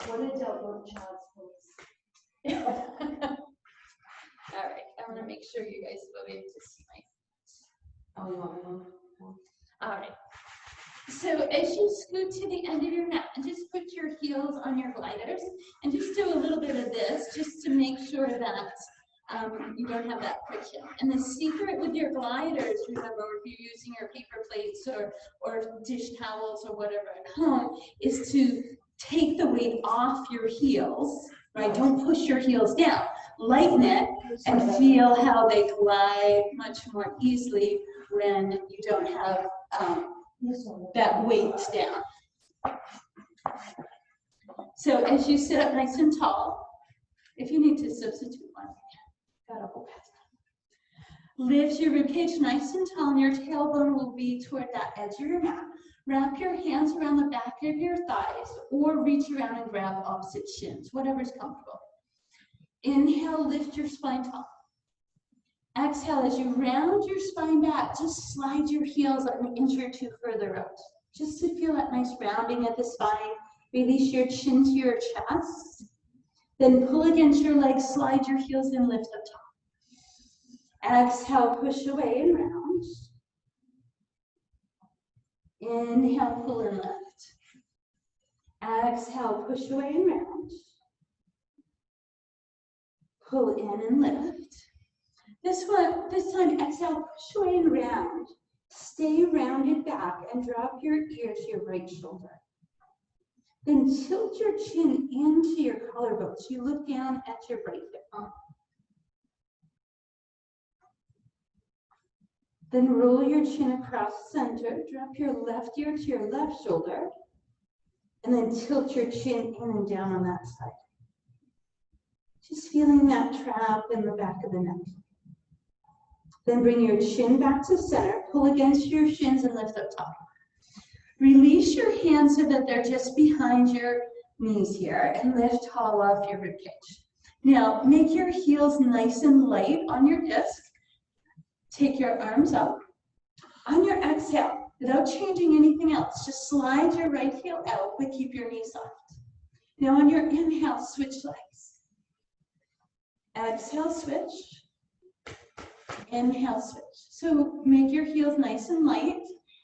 What a tailbone child's pose. All right, I want to make sure you guys go in to see my. Oh, you want me to? All right. So as you scoot to the end of your mat, and just put your heels on your gliders, and just do a little bit of this, just to make sure that you don't have that friction. And the secret with your gliders, remember, if you're using your paper plates or dish towels or whatever at home, is to take the weight off your heels, right? Don't push your heels down. Lighten it and feel how they glide much more easily when you don't have that weight down. So as you sit up nice and tall, if you need to substitute one, got a whole pass. Lift your ribcage nice and tall, and your tailbone will be toward that edge of your mat. Wrap your hands around the back of your thighs, or reach around and grab opposite shins, whatever's comfortable. Inhale, lift your spine tall. Exhale, as you round your spine back, just slide your heels an inch or two further out, just to feel that nice rounding at the spine. Release your chin to your chest. Then pull against your legs, slide your heels and lift up top. Exhale, push away and round. Inhale, pull and lift. Exhale, push away and round. Pull in and lift. This time, exhale, push away and round. Stay rounded back and drop your ear to your right shoulder. Then tilt your chin into your collarbone so you look down at your right hip bone. Then roll your chin across center, drop your left ear to your left shoulder, and then tilt your chin in and down on that side. Just feeling that trap in the back of the neck. Then bring your chin back to center, pull against your shins and lift up top. Release your hands so that they're just behind your knees here and lift tall off your ribcage. Now, make your heels nice and light on your disc. Take your arms up. On your exhale, without changing anything else, just slide your right heel out, but keep your knees soft. Now on your inhale, switch legs. Exhale, switch. Inhale, switch. So make your heels nice and light,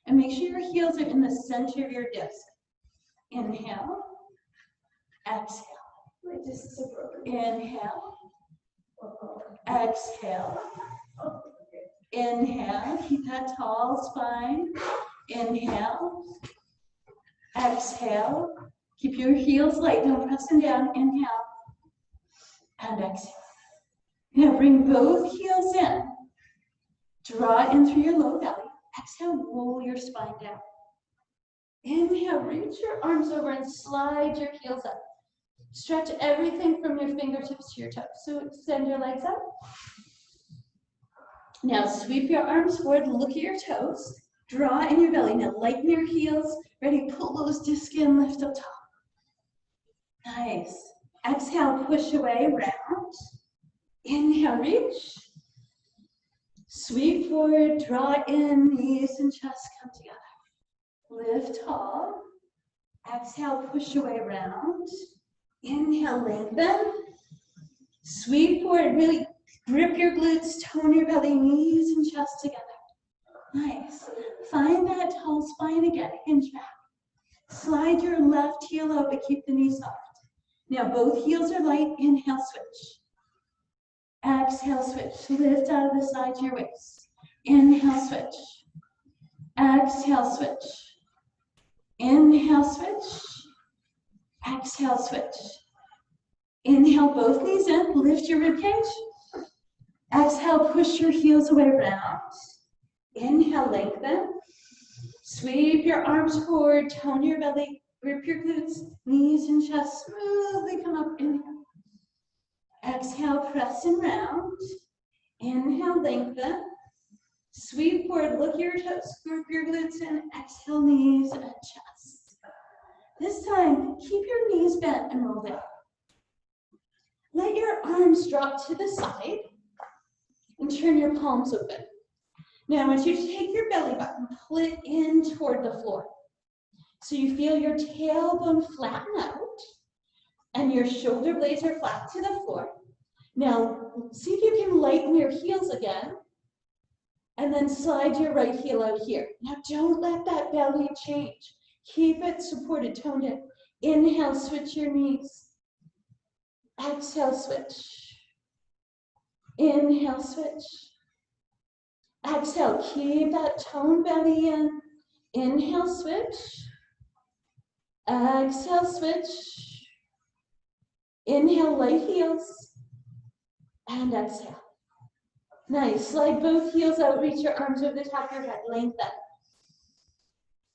and make sure your heels are in the center of your disc. Inhale, exhale. Inhale, exhale. Inhale, keep that tall spine. Inhale, exhale. Keep your heels light, don't press them down. Inhale, and exhale. Now bring both heels in. Draw in through your low belly. Exhale, roll your spine down. Inhale, reach your arms over and slide your heels up. Stretch everything from your fingertips to your toes. So extend your legs up. Now sweep your arms forward, look at your toes. Draw in your belly. Now lighten your heels. Ready, pull those discs in, lift up top. Nice. Exhale, push away, round. Inhale, reach. Sweep forward, draw in, knees and chest come together. Lift tall. Exhale, push away, round. Inhale, lengthen. Sweep forward, really grip your glutes, tone your belly, knees and chest together. Nice. Find that tall spine again, hinge back. Slide your left heel out, but keep the knees soft. Now both heels are light, inhale, switch. Exhale, switch. Lift out of the side of your waist. Inhale, switch. Exhale, switch. Inhale, switch. Exhale, switch. Inhale, both knees in. Lift your ribcage. Exhale, push your heels away, round. Inhale, lengthen. Sweep your arms forward, tone your belly, grip your glutes, knees and chest smoothly come up. Inhale. Exhale, press and round. Inhale, lengthen. Sweep forward, look at your toes, grip your glutes in. Exhale, knees and chest. This time, keep your knees bent and roll down. Let your arms drop to the side and turn your palms open. Now, I want you to take your belly button, pull it in toward the floor. So you feel your tailbone flatten out. and your shoulder blades are flat to the floor. Now, see if you can lighten your heels again, and then slide your right heel out here. Now, don't let that belly change. Keep it supported, toned in. Inhale, switch your knees. Exhale, switch. Inhale, switch. Exhale, keep that toned belly in. Inhale, switch. Exhale, switch. Inhale, light heels. And exhale. Nice. Slide both heels out, reach your arms over the top of your head, lengthen.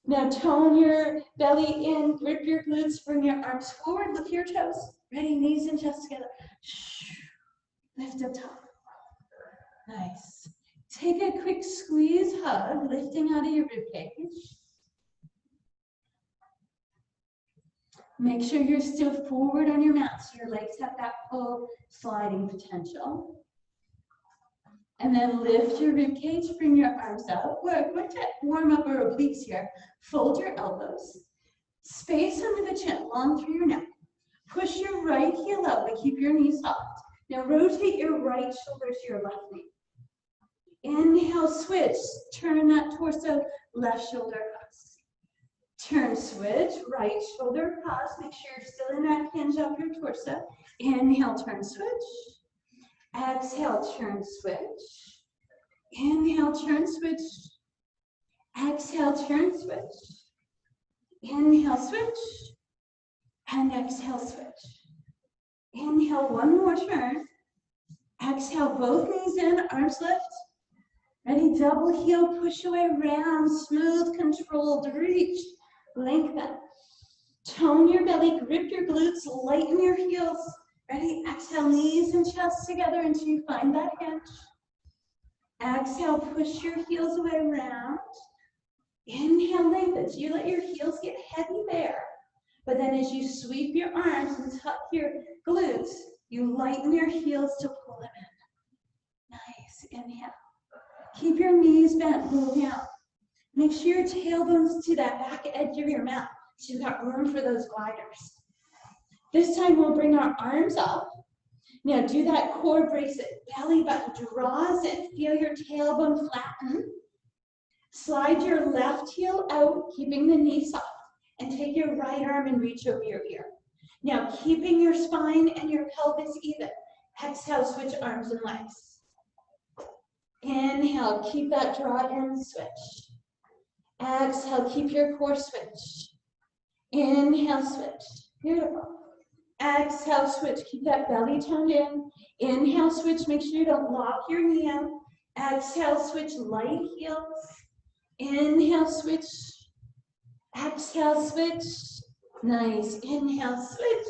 Now tone your belly in, grip your glutes, bring your arms forward, lift your toes. Ready, knees and chest together. Lift up top. Nice. Take a quick squeeze hug, lifting out of your ribcage. Make sure you're still forward on your mat so your legs have that full sliding potential. And then lift your ribcage, bring your arms out. We're going to warm up our obliques here. Fold your elbows. Space under the chin, long through your neck. Push your right heel out, but keep your knees soft. Now rotate your right shoulder to your left knee. Inhale, switch. Turn that torso, left shoulder across. Turn, switch, right shoulder across. Make sure you're still in that hinge of your torso. Inhale, turn, switch. Exhale, turn, switch. Inhale, turn, switch. Exhale, turn, switch. Inhale, switch. And exhale, switch. Inhale, one more turn. Exhale, both knees in, arms lift. Ready, double heel, push away, round, smooth, controlled, reach, lengthen. Tone your belly, grip your glutes, lighten your heels. Ready, exhale, knees and chest together until you find that hinge. Exhale, push your heels away, round. Inhale, lengthen. So you let your heels get heavy there. But then as you sweep your arms and tuck your glutes, you lighten your heels to pull them in. Nice, inhale. Keep your knees bent, pull down. Make sure your tailbone's to that back edge of your mat so you've got room for those gliders. This time we'll bring our arms up. Now do that core brace it. Belly button draws in. Feel your tailbone flatten. Slide your left heel out, keeping the knee soft. And take your right arm and reach over your ear. Now keeping your spine and your pelvis even. Exhale, switch arms and legs. Inhale, keep that draw in, switch. Exhale, keep your core switch. Inhale, switch. Beautiful. Exhale, switch. Keep that belly toned in. Inhale, switch. Make sure you don't lock your knee out. Exhale, switch. Light heels. Inhale, switch. Exhale, switch. Nice. Inhale, switch.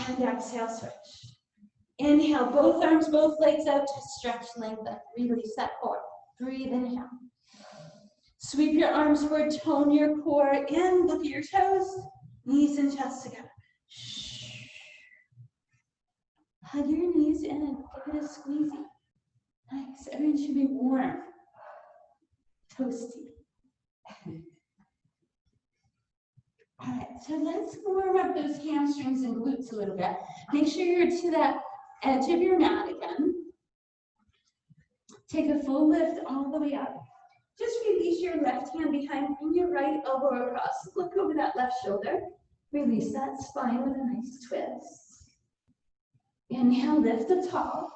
And exhale, switch. Inhale, both arms, both legs out to stretch, lengthen. Release that core. Breathe, inhale. Sweep your arms forward, tone your core in, look at your toes, knees and chest together. Hug your knees in, give it a squeezy. Nice, everyone should be warm. Toasty. All right, so let's warm up those hamstrings and glutes a little bit. Make sure you're to that edge of your mat again. Take a full lift all the way up. Just release your left hand behind, bring your right elbow across. Look over that left shoulder. Release that spine with a nice twist. Inhale, lift up tall.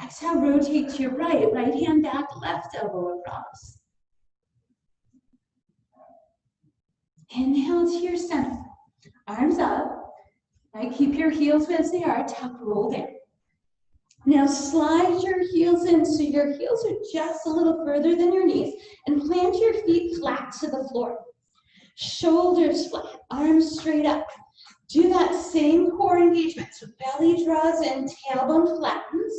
Exhale, rotate to your right. Right hand back, left elbow across. Inhale to your center. Arms up. Right, keep your heels as they are, tuck, roll down. Now slide your heels in so your heels are just a little further than your knees and plant your feet flat to the floor. Shoulders flat, arms straight up. Do that same core engagement. So belly draws in, tailbone flattens.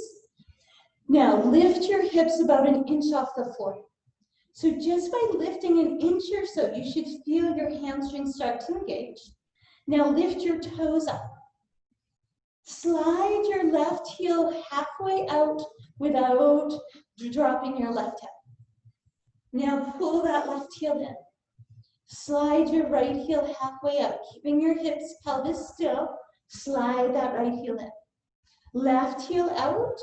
Now lift your hips about an inch off the floor. So just by lifting an inch or so, you should feel your hamstrings start to engage. Now lift your toes up. Slide your left heel halfway out without dropping your left hip. Now pull that left heel in. Slide your right heel halfway up, keeping your hips, pelvis still. Slide that right heel in. Left heel out.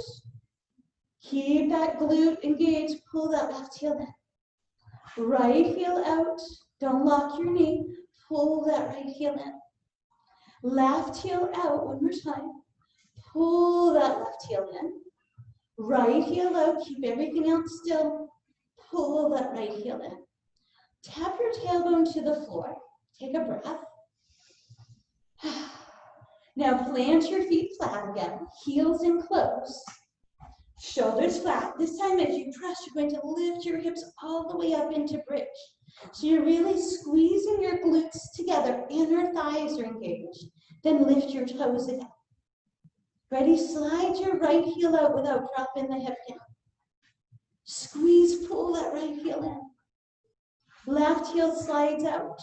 Keep that glute engaged. Pull that left heel in. Right heel out. Don't lock your knee. Pull that right heel in. Left heel out. One more time. Pull that left heel in. Right heel out. Keep everything else still. Pull that right heel in. Tap your tailbone to the floor. Take a breath. Now plant your feet flat again. Heels in close. Shoulders flat. This time as you press, you're going to lift your hips all the way up into bridge. So you're really squeezing your glutes together. Inner thighs are engaged. Then lift your toes again. Ready? Slide your right heel out without dropping the hip down. Squeeze, pull that right heel in. Left heel slides out.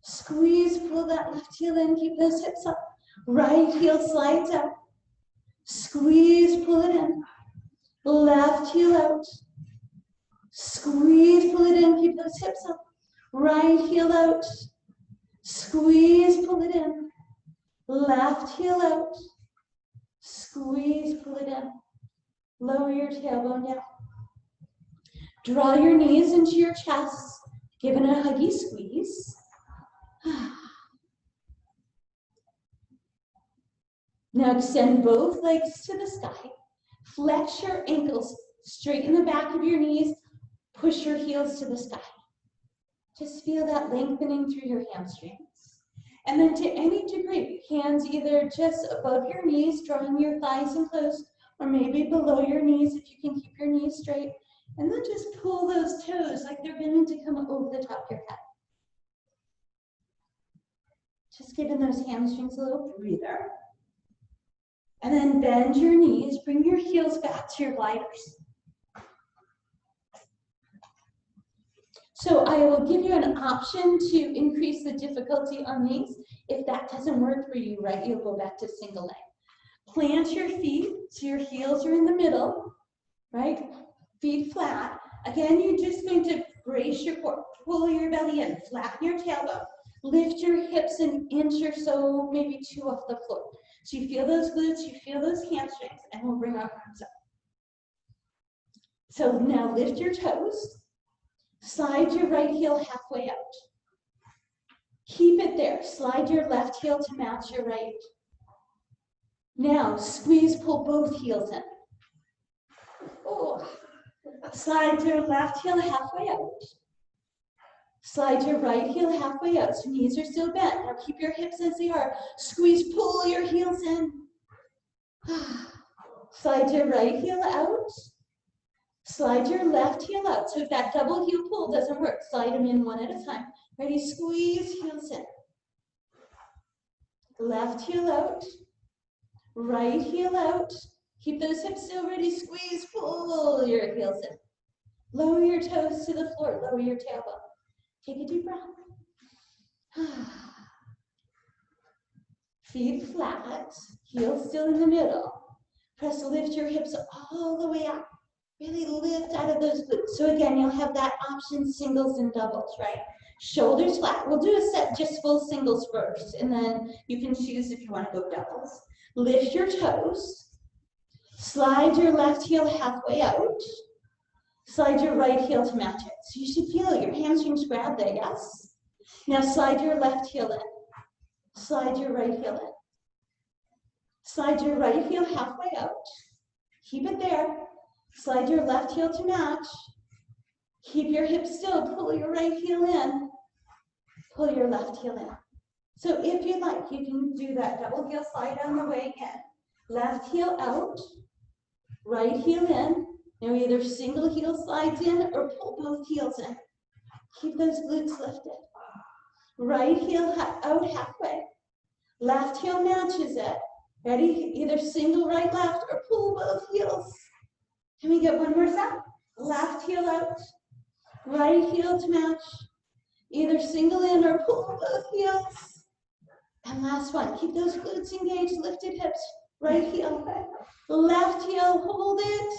Squeeze, pull that left heel in. Keep those hips up. Right heel slides out. Squeeze, pull it in. Left heel out. Squeeze, pull it in. Keep those hips up. Right heel out. Squeeze, pull it in. Left heel out. Squeeze, pull it in. Lower your tailbone down. Draw your knees into your chest, giving a huggy squeeze. Now extend both legs to the sky. Flex your ankles, straighten the back of your knees, push your heels to the sky. Just feel that lengthening through your hamstrings. And then to any degree, hands either just above your knees, drawing your thighs in close, or maybe below your knees if you can keep your knees straight. And then just pull those toes like they're going to come over the top of your head. Just giving those hamstrings a little breather. And then bend your knees, bring your heels back to your gliders. So I will give you an option to increase the difficulty on these. If that doesn't work for you, right, you'll go back to single leg. Plant your feet so your heels are in the middle, right? Feet flat. Again, you're just going to brace your core, pull your belly in, flatten your tailbone, lift your hips an inch or so, maybe 2 off the floor. So you feel those glutes, you feel those hamstrings, and we'll bring our arms up. So now lift your toes, slide your right heel halfway out. Keep it there. Slide your left heel to match your right. Now squeeze, pull both heels in. Oh. Slide your left heel halfway out. Slide your right heel halfway out, so knees are still bent. Now keep your hips as they are. Squeeze, pull your heels in. Slide your right heel out. Slide your left heel out. So if that double heel pull doesn't work, slide them in one at a time. Ready? Squeeze, heels in. Left heel out. Right heel out. Keep those hips still. Ready? Squeeze, pull your heels in. Lower your toes to the floor. Lower your tailbone. Take a deep breath. Feet flat. Heels still in the middle. Press, lift your hips all the way up. Really lift out of those glutes. So again, you'll have that option, singles and doubles, right? Shoulders flat. We'll do a set just full singles first, and then you can choose if you want to go doubles. Lift your toes. Slide your left heel halfway out. Slide your right heel to match it. So you should feel your hamstrings grab there, yes? Now slide your left heel in. Slide your right heel in. Slide your right heel halfway out. Keep it there. Slide your left heel to match. Keep your hips still. Pull your right heel in. Pull your left heel in. So if you'd like, you can do that double heel slide on the way in. Left heel out. Right heel in. Now either single heel slides in or pull both heels in. Keep those glutes lifted. Right heel out halfway. Left heel matches it. Ready? Either single right, left, or pull both heels. Can we get one more set? Left heel out. Right heel to match. Either single in or pull both heels. And last one. Keep those glutes engaged, lifted hips. Right heel. Left heel, hold it.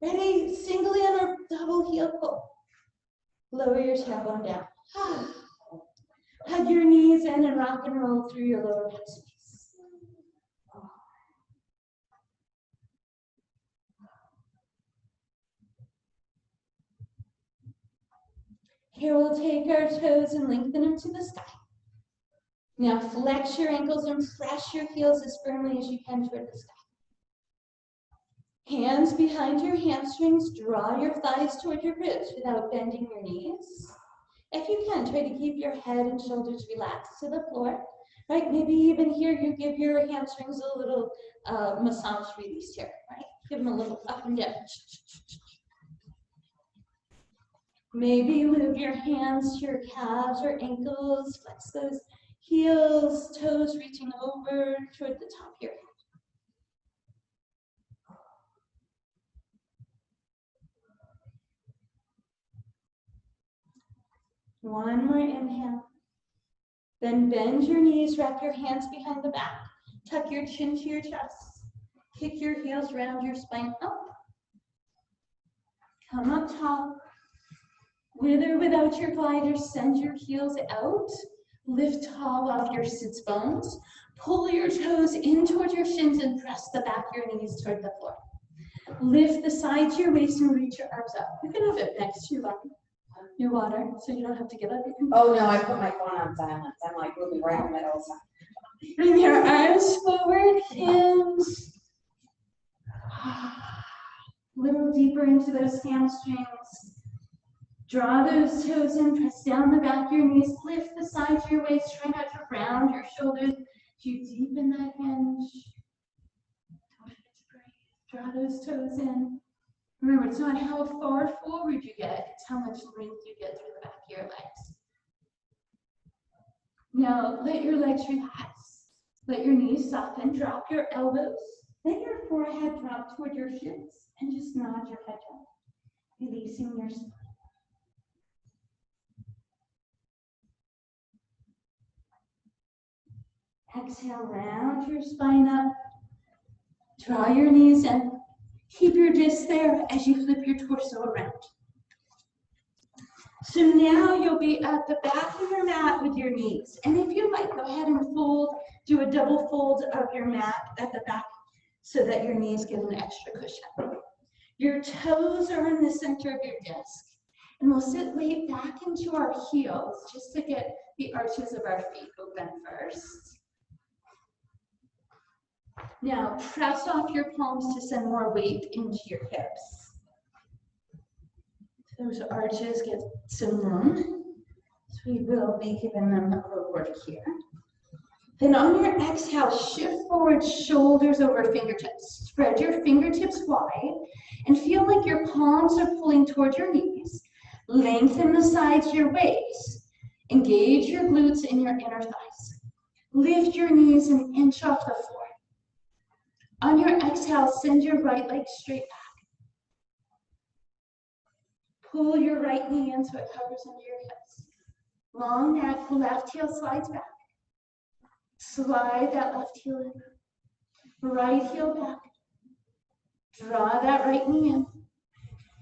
Ready? Single in or double heel pull. Lower your tailbone down. Hug your knees in and rock and roll through your lower back space. Here we'll take our toes and lengthen them to the sky. Now flex your ankles and press your heels as firmly as you can toward the sky. Hands behind your hamstrings, draw your thighs toward your ribs without bending your knees. If you can, try to keep your head and shoulders relaxed to the floor. Right, maybe even here you give your hamstrings a little massage release here, right? Give them a little up and down. Maybe move your hands to your calves or ankles, flex those heels, toes reaching over toward the top of your head. One more inhale. Then bend your knees, wrap your hands behind the back, tuck your chin to your chest, kick your heels round your spine up. Come up tall. With or without your glider, send your heels out. Lift tall off your sits bones. Pull your toes in towards your shins and press the back of your knees toward the floor. Lift the sides of your waist and reach your arms up. You can have it next to your water, so you don't have to get up. Oh no, I put my phone on silent. I'm like moving around that all the time. Bring your arms forward and a little deeper into those hamstrings. Draw those toes in, press down the back of your knees, lift the sides of your waist, try not to round your shoulders. You deepen that hinge. Don't forget to breathe. Draw those toes in. Remember, it's not how far forward you get, it's how much length you get through the back of your legs. Now, let your legs relax. Let your knees soften. Drop your elbows. Let your forehead drop toward your shins and just nod your head up, releasing your spine. Exhale, round your spine up. Draw your knees in. Keep your wrists there as you flip your torso around. So now you'll be at the back of your mat with your knees. And if you like, go ahead and fold, do a double fold of your mat at the back so that your knees get an extra cushion. Your toes are in the center of your disc. And we'll sit way back into our heels just to get the arches of our feet open first. Now press off your palms to send more weight into your hips. Those arches get some room. So we will be giving them a little work here. Then on your exhale, shift forward, shoulders over fingertips. Spread your fingertips wide and feel like your palms are pulling towards your knees. Lengthen the sides of your waist. Engage your glutes and your inner thighs. Lift your knees an inch off the floor. On your exhale, send your right leg straight back. Pull your right knee in so it hovers under your hips. Long neck, left heel slides back. Slide that left heel in. Right heel back. Draw that right knee in.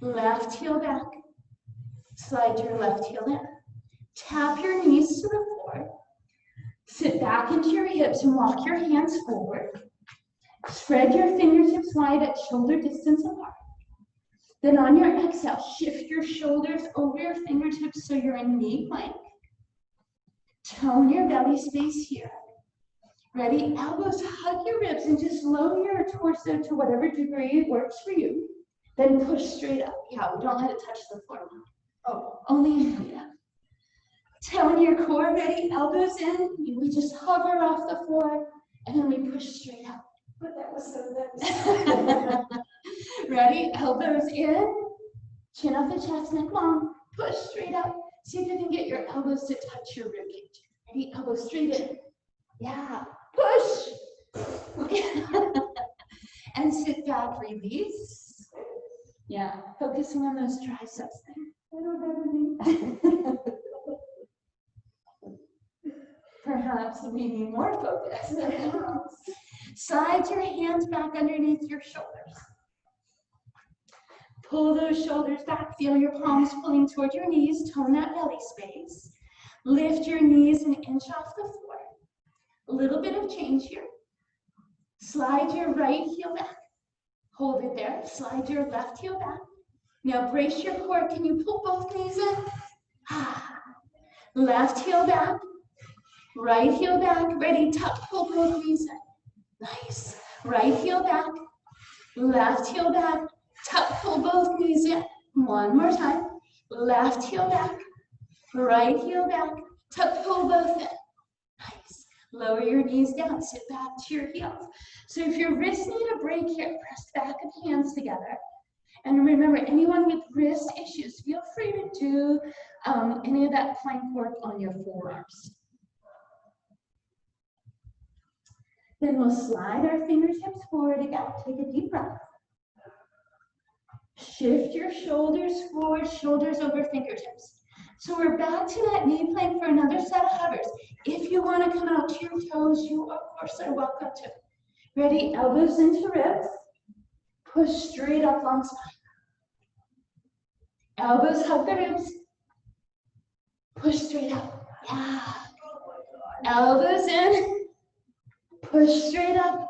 Left heel back. Slide your left heel in. Tap your knees to the floor. Sit back into your hips and walk your hands forward. Spread your fingertips wide at shoulder distance apart. Then on your exhale, shift your shoulders over your fingertips so you're in knee plank. Tone your belly space here. Ready? Elbows hug your ribs and just lower your torso to whatever degree works for you. Then push straight up. Yeah, don't let it touch the floor. Oh, only yeah. Tone your core. Ready? Elbows in. We just hover off the floor and then we push straight up. But that was so nice. Ready? Elbows in. Chin up the chest, neck long. Push straight up. See if you can get your elbows to touch your ribcage. Ready? Elbows straight in. Yeah. Push. And sit back, release. Yeah. Focusing on those triceps there. I don't have any. Perhaps we need more focus. Slide your hands back underneath your shoulders. Pull those shoulders back. Feel your palms pulling toward your knees. Tone that belly space. Lift your knees an inch off the floor. A little bit of change here. Slide your right heel back. Hold it there. Slide your left heel back. Now brace your core. Can you pull both knees in? Left heel back. Right heel back. Ready? Tuck. Pull both knees in. Nice. Right heel back. Left heel back. Tuck. Pull both knees in. One more time. Left heel back. Right heel back. Tuck. Pull both in. Nice. Lower your knees down. Sit back to your heels. So if your wrists need a break here, press back of the hands together. And remember, anyone with wrist issues, feel free to do any of that plank work on your forearms. Then we'll slide our fingertips forward again. Take a deep breath. Shift your shoulders forward, shoulders over fingertips. So we're back to that knee plank for another set of hovers. If you want to come out to your toes, you of course are welcome to. Ready? Elbows into ribs. Push straight up long spine. Elbows hug the ribs. Push straight up. Yeah. Elbows in. Push straight up.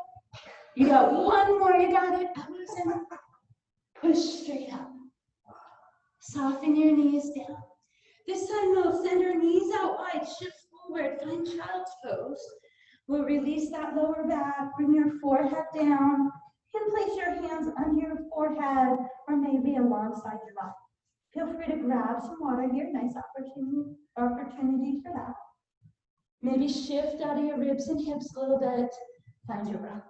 You got one more. You got it. Elbows in. Push straight up. Soften your knees down. This time we'll send our knees out wide. Shift forward. Find child's pose. We'll release that lower back. Bring your forehead down. You can place your hands under your forehead or maybe alongside your mouth. Feel free to grab some water here. Nice opportunity for that. Maybe shift out of your ribs and hips a little bit. Find your breath.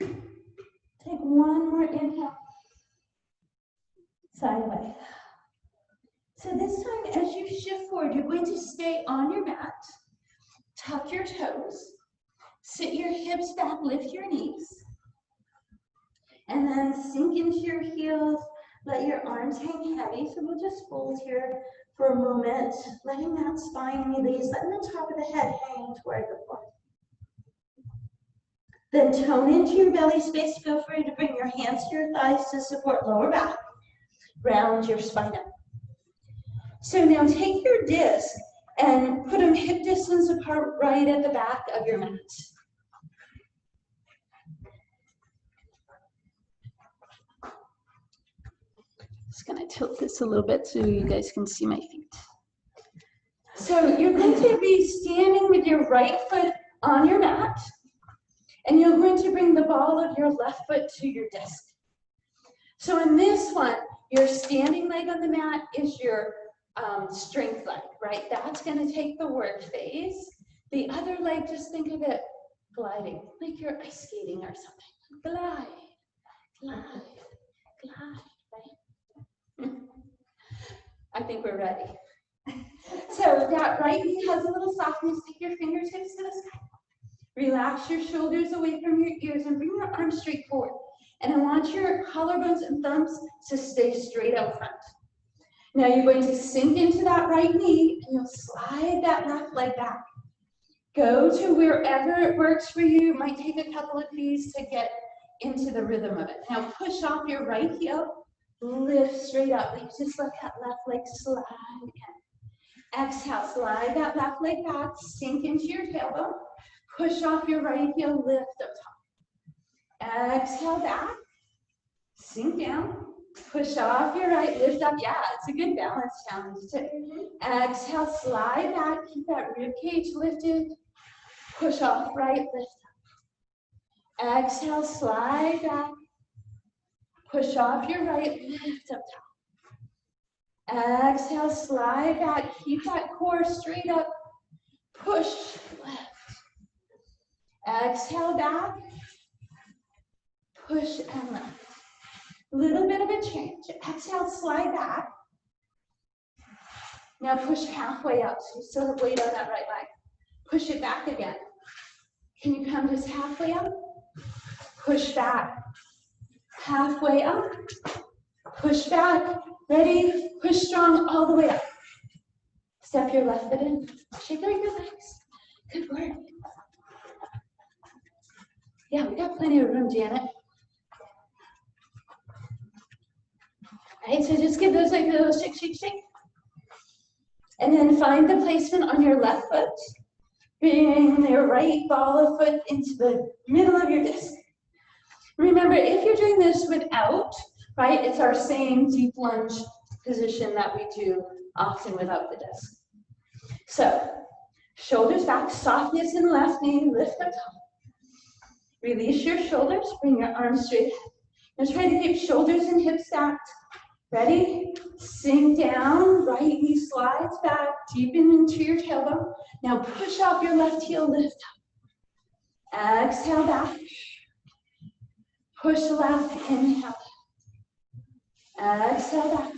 Take one more inhale. Sideways. So this time, as you shift forward, you're going to stay on your mat. Tuck your toes. Sit your hips back, lift your knees. And then sink into your heels. Let your arms hang heavy. So we'll just fold here for a moment, letting that spine release, letting the top of the head hang toward the floor. Then tone into your belly space. Feel free to bring your hands to your thighs to support lower back. Round your spine up. So now take your disc and put them hip distance apart right at the back of your mat. Just gonna tilt this a little bit so you guys can see my feet. So you're going to be standing with your right foot on your mat, and you're going to bring the ball of your left foot to your disc. So in this one, your standing leg on the mat is your strength leg, right? That's going to take the work phase. The other leg, just think of it gliding, like you're ice skating or something. Glide, glide, glide, right? I think we're ready. So that right knee has a little softness. Take your fingertips to the sky. Relax your shoulders away from your ears and bring your arms straight forward. And I want your collarbones and thumbs to stay straight out front. Now you're going to sink into that right knee and you'll slide that left leg back. Go to wherever it works for you. It might take a couple of these to get into the rhythm of it. Now push off your right heel, lift straight up. Just let that left leg slide in. Exhale, slide that left leg back, sink into your tailbone. Push off your right heel, lift up top. Exhale back, sink down. Push off your right, lift up. Yeah, it's a good balance challenge too. Exhale, slide back, keep that rib cage lifted. Push off right, lift up. Exhale, slide back. Push off your right, lift up top. Exhale, slide back, keep that core straight up. Push, lift. Exhale back. Push and lift. A little bit of a change. Exhale, slide back. Now push halfway up, so you still have weight on that right leg. Push it back again. Can you come just halfway up? Push back. Halfway up. Push back. Ready? Push strong all the way up. Step your left foot in. Shake out your legs. Good work. Yeah, we got plenty of room, Janet. Right, so just give those like a little shake, shake, shake. And then find the placement on your left foot. Bring your right ball of foot into the middle of your disc. Remember, if you're doing this without, right, it's our same deep lunge position that we do often without the disc. So, shoulders back, softness in the left knee, lift up top. Release your shoulders, bring your arms straight ahead. Now try to keep shoulders and hips stacked. Ready? Sink down, right knee slides back, deepen into your tailbone. Now push off your left heel, lift up. Exhale back. Push left, inhale. Exhale back.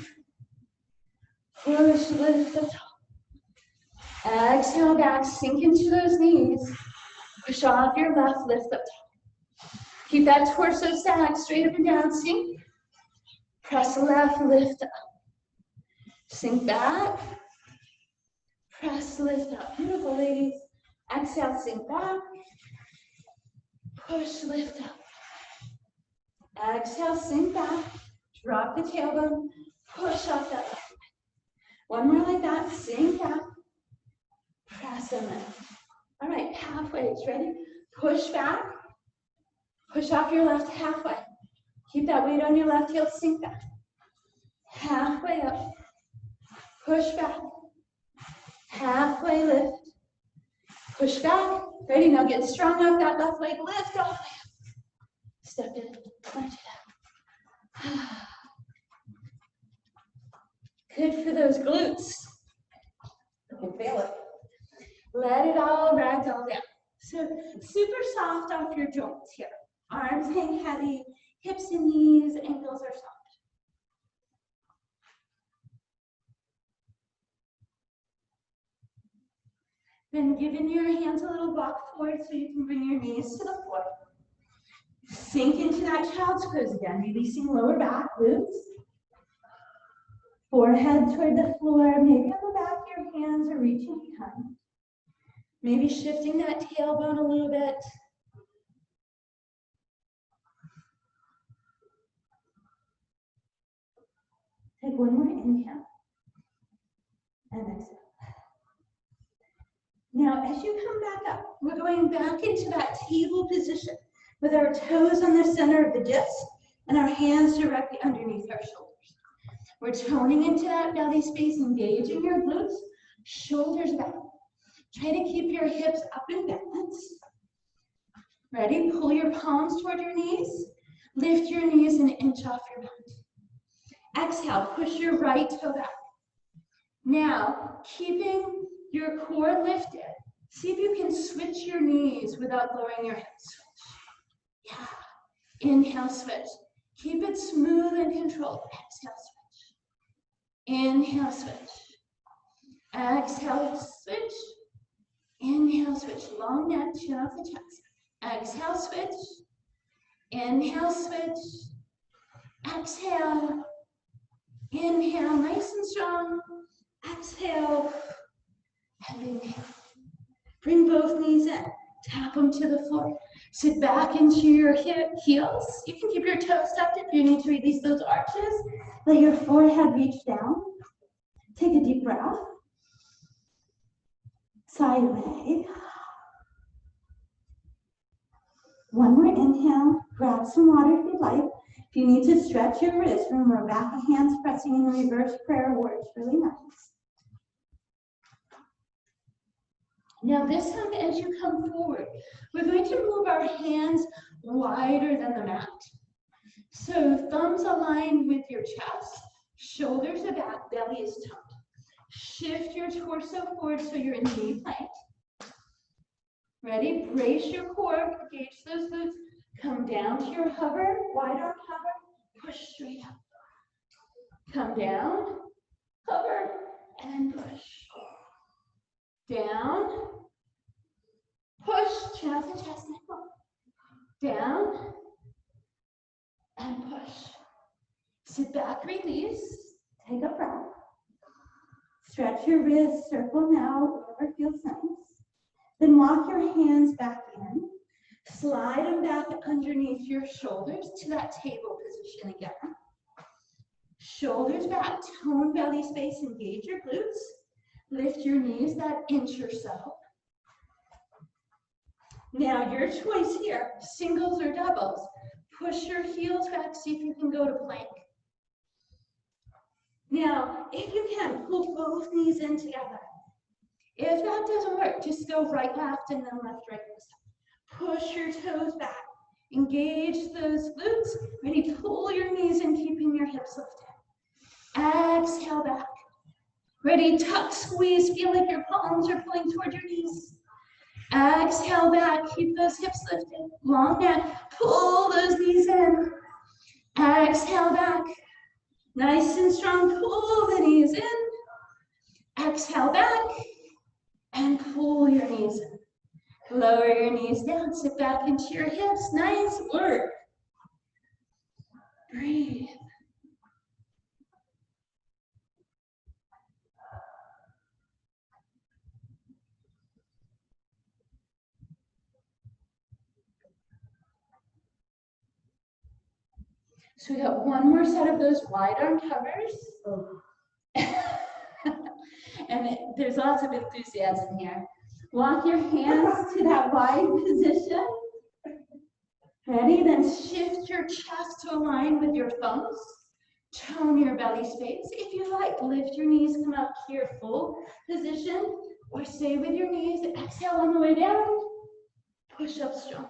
Push, lift up top. Exhale back, sink into those knees. Push off your left, lift up top. Keep that torso stacked, straight up and down, sink. Press left, lift up. Sink back. Press, lift up. Beautiful, ladies. Exhale, sink back. Push, lift up. Exhale, sink back. Drop the tailbone. Push off that left leg. One more like that. Sink back. Press and lift. All right, halfway. Ready? Push back. Push off your left halfway. Keep that weight on your left heel. Sink back. Halfway up. Push back. Halfway lift. Push back. Ready? Now get strong up that left leg. Lift all the way up. Step in. Punch it out. Good for those glutes. You can feel it. Let it all ragdoll down. So super soft off your joints here. Arms hang heavy, hips and knees, ankles are soft. Then giving your hands a little walk forward so you can bring your knees to the floor. Sink into that child's pose again, releasing lower back, glutes. Forehead toward the floor, maybe on the back of your hands or reaching behind. Maybe shifting that tailbone a little bit. Take one more inhale and exhale. Now, as you come back up, we're going back into that table position with our toes on the center of the disc and our hands directly underneath our shoulders. We're toning into that belly space, engaging your glutes, shoulders back. Try to keep your hips up and balanced. Ready? Pull your palms toward your knees. Lift your knees an inch off your butt. Exhale, push your right toe back. Now, keeping your core lifted, see if you can switch your knees without lowering your hips. Switch. Yeah. Inhale, switch. Keep it smooth and controlled. Exhale, switch. Inhale, switch. Exhale, switch. Inhale, switch. Long neck, chin off the chest. Exhale, switch. Inhale, switch. Exhale. Inhale, nice and strong. Exhale. And inhale. Bring both knees in. Tap them to the floor. Sit back into your heels. You can keep your toes tucked if you need to release those arches. Let your forehead reach down. Take a deep breath. Side leg. One more inhale. Grab some water if you'd like. If you need to stretch your wrists, remember back of hands pressing in reverse prayer works really nice. Now this time as you come forward, we're going to move our hands wider than the mat. So thumbs aligned with your chest, shoulders are back, belly is tucked. Shift your torso forward so you're in knee plank. Ready? Brace your core, engage those glutes. Come down to your hover, wide arm hover, push straight up. Come down, hover, and push. Down, push, chin off the chest, neck up. Down, and push. Sit back, release, take a breath. Stretch your wrists, circle now, wherever feels nice. Then walk your hands back in. Slide them back underneath your shoulders to that table position again. Shoulders back, tone belly space, engage your glutes. Lift your knees that inch or so. Now your choice here, singles or doubles. Push your heels back, see if you can go to plank. Now, if you can, pull both knees in together. If that doesn't work, just go right, left, and then left, right, this time. Push your toes back. Engage those glutes. Ready, pull your knees in, keeping your hips lifted. Exhale back. Ready, tuck, squeeze, feel like your palms are pulling toward your knees. Exhale back, keep those hips lifted. Long neck, pull those knees in. Exhale back. Nice and strong, pull the knees in. Exhale back, and pull your knees in. Lower your knees down, sit back into your hips. Nice work. Breathe. So we got one more set of those wide arm covers. Oh. And there's lots of enthusiasm here. Walk your hands to that wide position. Ready? Then shift your chest to align with your thumbs. Tone your belly space. If you like, lift your knees, come up here, full position, or stay with your knees. Exhale on the way down. Push up strong.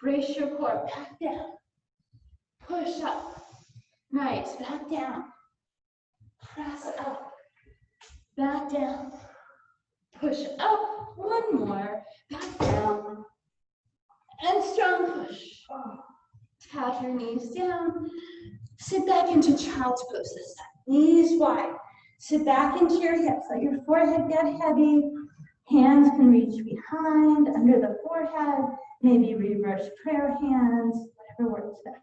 Brace your core, back down. Push up. Nice, back down. Press up. Back down. Push up. One more. Back down. And strong push. Tap your knees down. Sit back into child's pose this time. Knees wide. Sit back into your hips. Let your forehead get heavy. Hands can reach behind, under the forehead. Maybe reverse prayer hands. Whatever works best.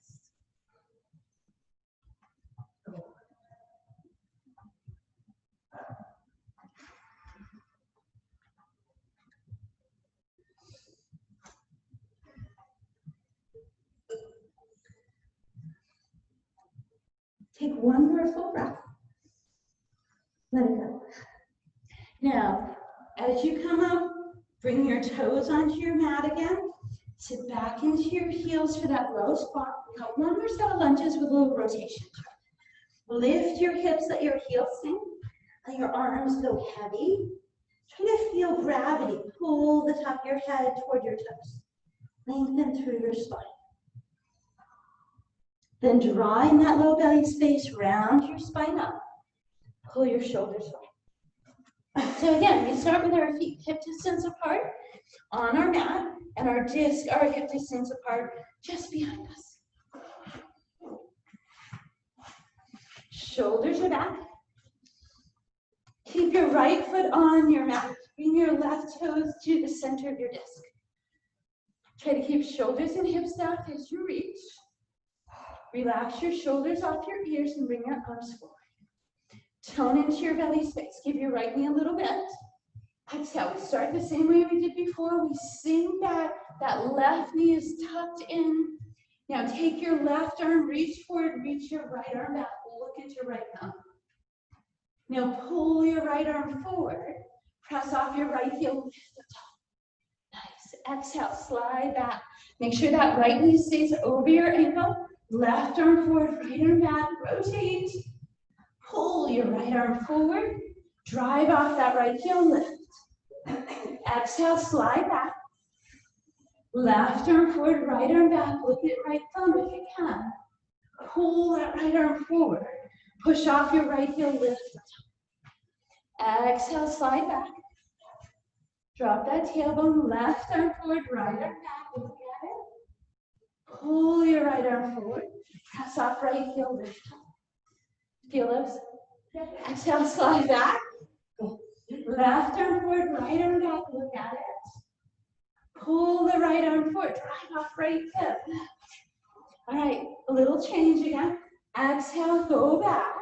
Take one more full breath. Let it go. Now, as you come up, bring your toes onto your mat again. Sit back into your heels for that low spot. We got one more set of lunges with a little rotation. Lift your hips, let your heels sink. Let your arms go heavy. Try to feel gravity. Pull the top of your head toward your toes. Lengthen through your spine. Then draw in that low belly space, round your spine up. Pull your shoulders away. So again, we start with our feet hip distance apart on our mat, and our disc, our hip distance apart just behind us. Shoulders are back. Keep your right foot on your mat. Bring your left toes to the center of your disc. Try to keep shoulders and hips stacked as you reach. Relax your shoulders off your ears and bring your arms forward. Tone into your belly space. Give your right knee a little bend. Exhale. We start the same way we did before. We sink back. That left knee is tucked in. Now take your left arm, reach forward, reach your right arm back. Look at your right thumb. Now pull your right arm forward. Press off your right heel. Lift the top. Nice. Exhale. Slide back. Make sure that right knee stays over your ankle. Left arm forward, right arm back, rotate. Pull your right arm forward. Drive off that right heel, lift. Exhale, slide back. Left arm forward, right arm back. Look at right thumb if you can. Pull that right arm forward. Push off your right heel, lift. Exhale, slide back. Drop that tailbone, left arm forward, right arm back. Look at it. Pull your right arm forward. Press off right heel, lift. Feel those? Exhale, slide back. Left arm forward, right arm back. Look at it. Pull the right arm forward. Drive off right hip. All right, a little change again. Exhale, go back.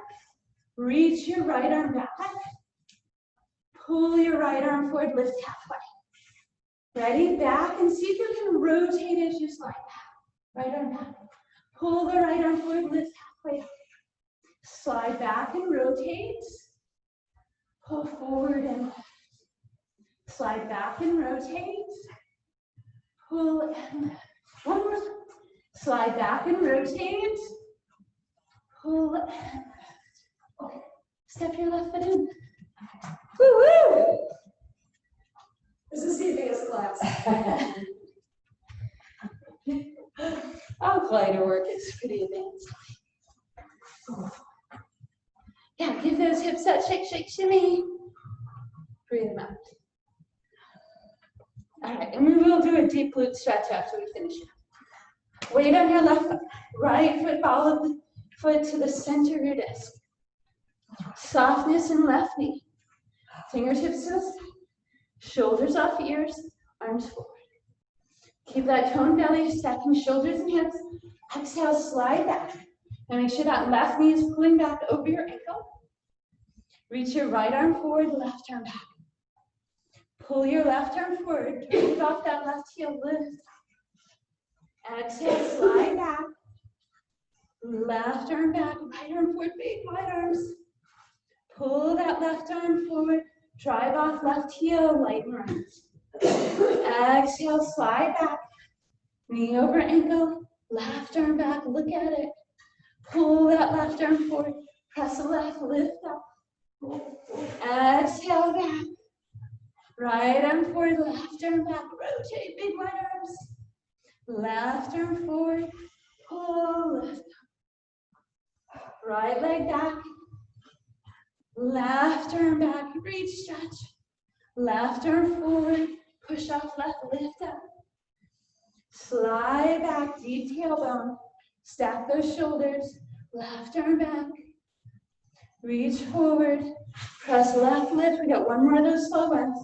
Reach your right arm back. Pull your right arm forward, lift halfway. Ready? Back, and see if you can rotate as you slide back. Right arm back. Pull the right arm forward, lift halfway up. Slide back and rotate. Pull forward and lift. Slide back and rotate. Pull and lift. One more. Slide back and rotate. Pull and lift. Okay. Step your left foot in. Woo woo! This is the advanced class. Our glider work is pretty advanced. Yeah, give those hips that shake, shake, shimmy. Breathe them out. All right, and we will do a deep glute stretch after we finish. Weight on your left foot. Right foot, ball of the foot to the center of your disc. Softness in left knee. Fingertips to the side. Shoulders off ears, arms forward. Keep that toned belly, stacking shoulders and hips. Exhale, slide back. And make sure that left knee is pulling back over your ankle. Reach your right arm forward, left arm back. Pull your left arm forward, drive off that left heel, lift. Exhale, slide back. Left arm back, right arm forward, big wide arms. Pull that left arm forward, drive off left heel, lighten arms. Exhale, slide back. Knee over ankle, left arm back, look at it. Pull that left arm forward, press the left, lift up. Exhale back. Right arm forward, left arm back, rotate, big wide arms. Left arm forward, pull, lift up. Right leg back. Left arm back, reach, stretch. Left arm forward, push off left, lift up. Slide back, deep tailbone. Stack those shoulders, left arm back. Reach forward, press left, lift. We got one more of those slow ones.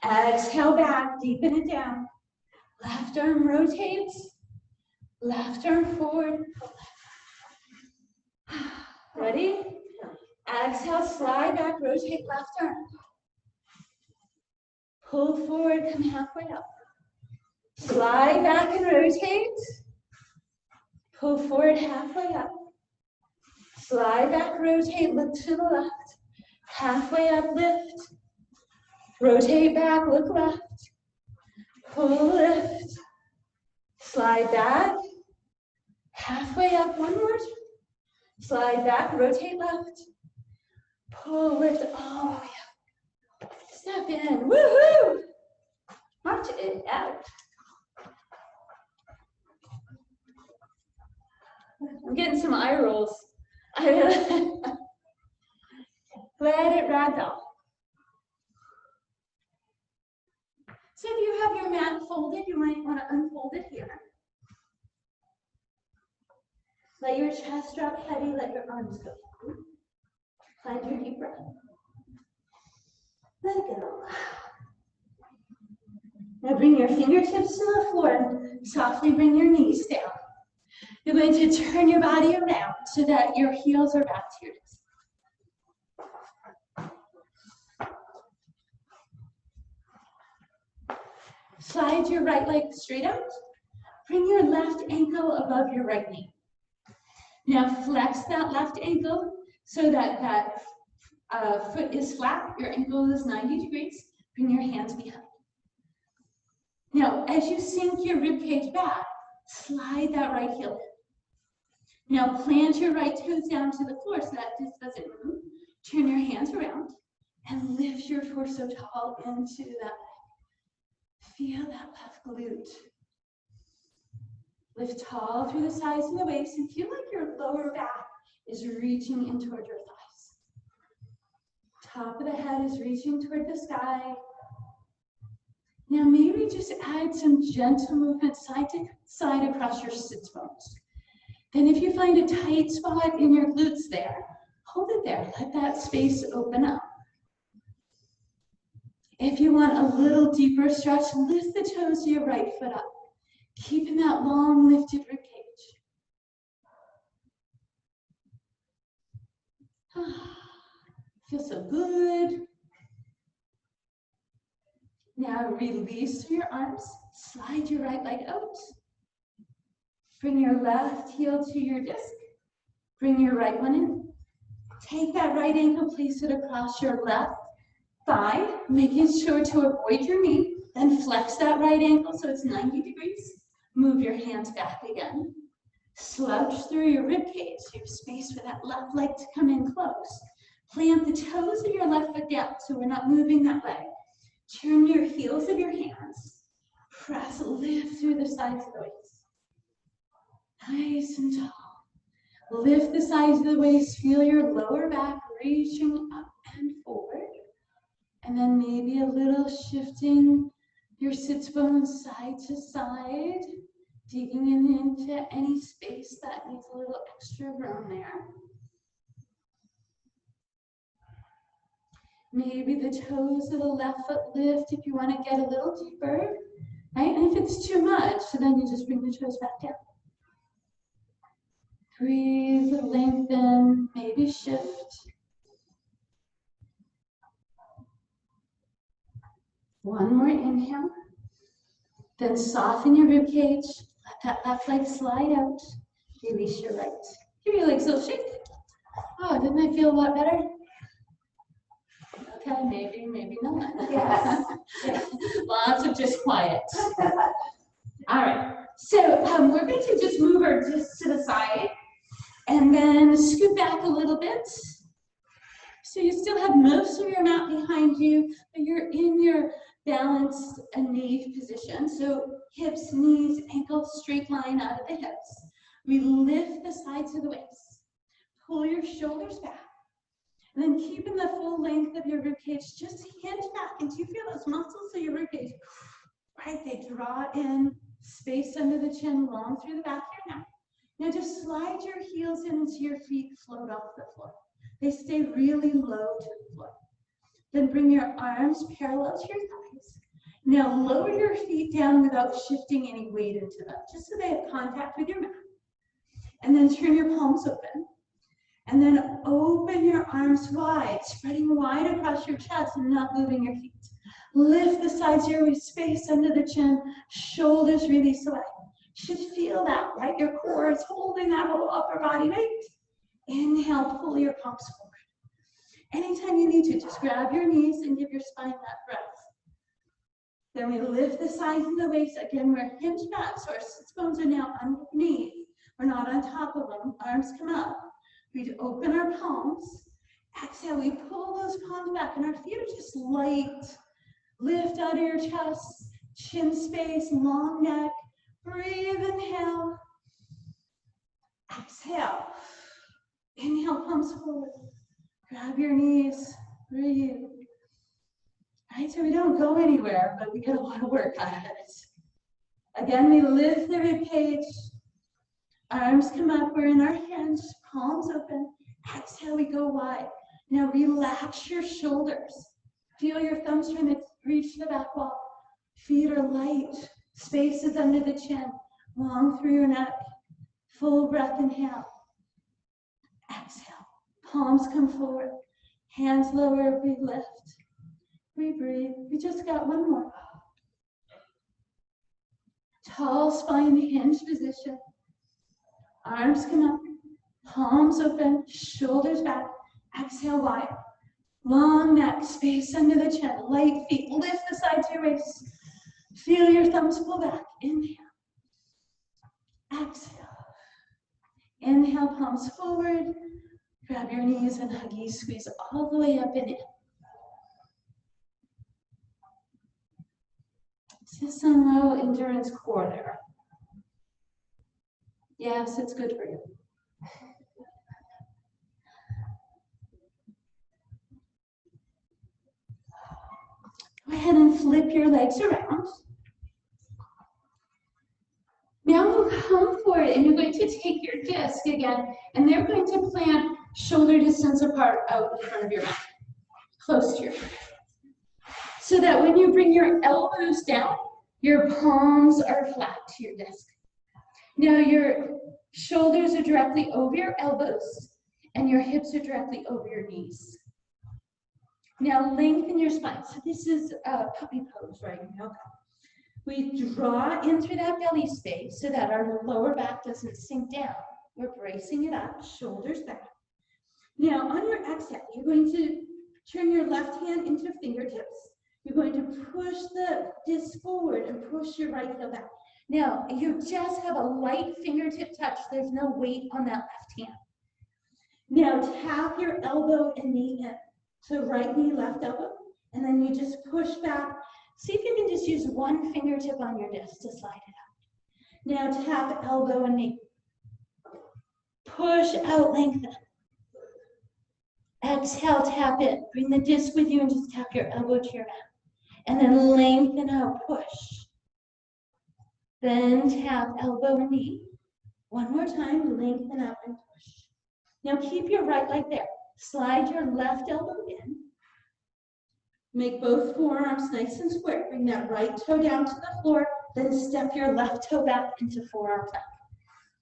Exhale back, deepen it down. Left arm rotates, left arm forward. Ready? Exhale, slide back, rotate left arm. Pull forward, come halfway up. Slide back and rotate. Pull forward, halfway up. Slide back, rotate, look to the left. Halfway up, lift. Rotate back, look left. Pull, lift. Slide back. Halfway up, one more. Slide back, rotate left. Pull, lift, all the way up. Step in, woohoo! March it out. I'm getting some eye rolls. Let it ragdoll. So if you have your mat folded, you might want to unfold it here. Let your chest drop heavy, let your arms go. Find your deep breath. Let it go. Now bring your fingertips to the floor and softly bring your knees down. You're going to turn your body around so that your heels are back to your disc. Slide your right leg straight out. Bring your left ankle above your right knee. Now flex that left ankle so that that foot is flat. Your ankle is 90 degrees. Bring your hands behind. Now, as you sink your rib cage back, slide that right heel in. Now plant your right toes down to the floor so that disc doesn't move. Turn your hands around and lift your torso tall into that leg. Feel that left glute. Lift tall through the sides of the waist and feel like your lower back is reaching in toward your thighs. Top of the head is reaching toward the sky. Now maybe just add some gentle movement side to side across your sits bones. Then if you find a tight spot in your glutes there, hold it there. Let that space open up. If you want a little deeper stretch, lift the toes of your right foot up, keeping that long lifted rib cage. Feels so good. Now release through your arms, slide your right leg out. Bring your left heel to your disc. Bring your right one in. Take that right ankle, place it across your left thigh, making sure to avoid your knee. Then flex that right ankle so it's 90 degrees. Move your hands back again. Slouch through your rib cage, so you have space for that left leg to come in close. Plant the toes of your left foot down, so we're not moving that leg. Turn your heels of your hands. Press, lift through the sides of the waist. Nice and tall. Lift the sides of the waist, feel your lower back reaching up and forward. And then maybe a little shifting your sits bones side to side, digging into any space that needs a little extra room there. Maybe the toes of the left foot lift if you want to get a little deeper, right? And if it's too much, so then you just bring the toes back down. Breathe, lengthen, maybe shift. One more inhale. Then soften your rib cage. Let that left leg slide out. Release your right. Give your legs a little shake. Oh, didn't that feel a lot better? Okay, maybe not. Yes. Lots of just quiet. All right. So we're going to just move our discs to the side and then scoot back a little bit. So you still have most of your mat behind you, but you're in your balanced knee position. So hips, knees, ankles, straight line out of the hips. We lift the sides of the waist. Pull your shoulders back. And then keeping the full length of your ribcage, just hinge back. And do you feel those muscles of your ribcage? Right, they draw in, space under the chin, long through the back of your neck. Now just slide your heels into your feet, float off the floor. They stay really low to the floor. Then bring your arms parallel to your thighs. Now lower your feet down without shifting any weight into them, just so they have contact with your mat. And then turn your palms open. And then open your arms wide, spreading wide across your chest and not moving your feet. Lift the sides of your waist, space under the chin, shoulders release away. You should feel that, right? Your core is holding that whole upper body weight. Inhale, pull your palms forward. Anytime you need to, just grab your knees and give your spine that breath. Then we lift the sides of the waist. Again, we're hinged back, so our sits bones are now underneath. We're not on top of them. Arms come up. We open our palms. Exhale, we pull those palms back, and our feet are just light. Lift out of your chest, chin space, long neck. Breathe, inhale. Exhale. Inhale, palms forward. Grab your knees. Breathe. All right, so we don't go anywhere, but we get a lot of work out of it. Again, we lift the rib cage. Arms come up, we're in our hands, palms open. Exhale, we go wide. Now relax your shoulders. Feel your thumbs trying to reach the back wall. Feet are light. Space is under the chin. Long through your neck. Full breath, inhale. Exhale. Palms come forward. Hands lower, we lift. We breathe. We just got one more. Tall spine, hinge position. Arms come up, palms open, shoulders back. Exhale wide. Long neck, space under the chin, light feet. Lift the sides of your waist. Feel your thumbs pull back. Inhale. Exhale. Inhale, palms forward. Grab your knees and huggies, squeeze all the way up and in. Just some low endurance core there. Yes, it's good for you. Go ahead and flip your legs around. Now we'll come forward and you're going to take your disc again, and they're going to plant shoulder distance apart out in front of your mat, close to your mat. So that when you bring your elbows down, your palms are flat to your disc. Now your shoulders are directly over your elbows and your hips are directly over your knees. Now lengthen your spine. So this is a puppy pose, right? Okay. We draw in through that belly space so that our lower back doesn't sink down. We're bracing it up, shoulders back. Now, on your exhale, you're going to turn your left hand into fingertips. You're going to push the disc forward and push your right heel back. Now, you just have a light fingertip touch. There's no weight on that left hand. Now, tap your elbow and knee in. So right knee, left elbow, and then you just push back. See if you can just use one fingertip on your disc to slide it out. Now, tap elbow and knee. Push out, lengthen. Exhale, tap in. Bring the disc with you and just tap your elbow to your mat. And then lengthen out, push. Then tap elbow and knee. One more time, lengthen out and push. Now keep your right leg there. Slide your left elbow in. Make both forearms nice and square. Bring that right toe down to the floor. Then step your left toe back into forearm plank.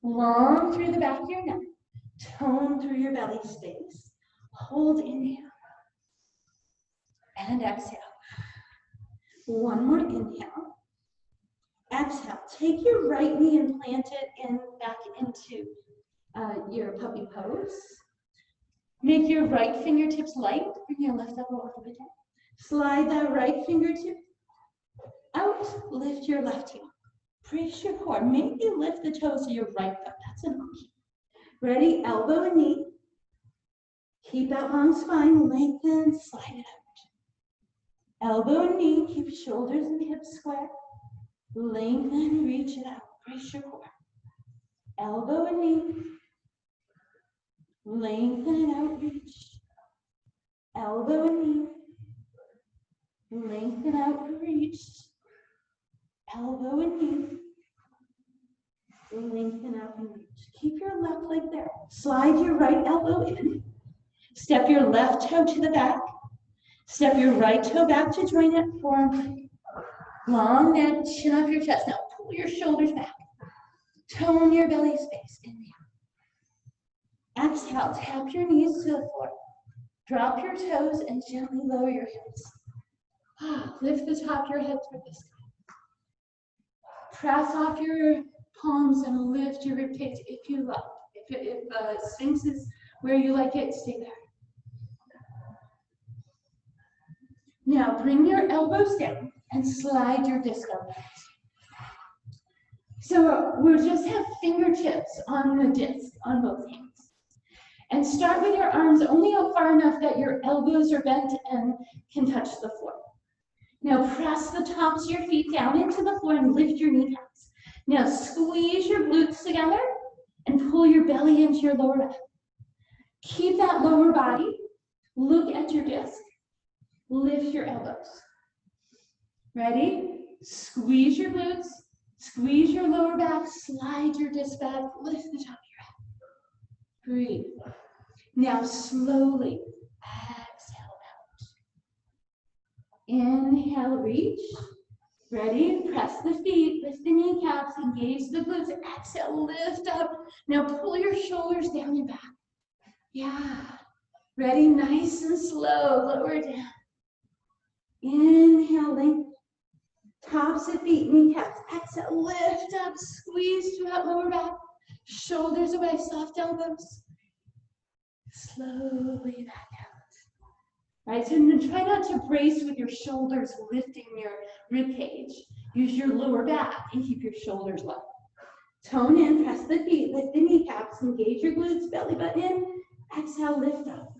Long through the back of your neck. Tone through your belly space. Hold, inhale. And exhale. One more inhale. Exhale. Take your right knee and plant it in back into your puppy pose. Make your right fingertips light. Bring your left elbow a little bit down. Slide that right fingertip out. Lift your left heel. Brace your core. Maybe lift the toes of your right foot. That's an option. Ready? Elbow and knee. Keep that long spine. Lengthen. Slide it out. Elbow and knee. Keep shoulders and hips square. Lengthen. Reach it out. Brace your core. Elbow and knee. Lengthen it out. Reach. Elbow and knee. Lengthen out. Reach. Elbow and knee. Lengthen out and reach. Keep your left leg there. Slide your right elbow in. Step your left toe to the back. Step your right toe back to join it. Forearm plank. Long neck, chin up your chest. Now pull your shoulders back. Tone your belly space. Inhale. Exhale. Tap your knees to the floor. Drop your toes and gently lower your hips. Lift the top of your head toward the sky. Press off your palms and lift your ribcage if you love. If Sphinx is where you like it, stay there. Now bring your elbows down and slide your disc elbows. So we'll just have fingertips on the disc on both hands. And start with your arms only up far enough that your elbows are bent and can touch the floor. Now press the tops of your feet down into the floor and lift your kneecaps. Now squeeze your glutes together and pull your belly into your lower back. Keep that lower body. Look at your disc. Lift your elbows. Ready? Squeeze your glutes. Squeeze your lower back. Slide your disc back. Lift the top of your head. Breathe. Now slowly exhale out. Inhale, reach. Ready? Press the feet, lift the kneecaps, engage the glutes. Exhale, lift up. Now pull your shoulders down your back. Yeah. Ready? Nice and slow. Lower down. Inhale, lengthen. Tops of feet, kneecaps. Exhale, lift up. Squeeze through that lower back. Shoulders away, soft elbows. Slowly back out. Right, so try not to brace with your shoulders lifting your rib cage. Use your lower back and keep your shoulders low. Tone in, press the feet, lift the kneecaps, engage your glutes, belly button in. Exhale, lift up.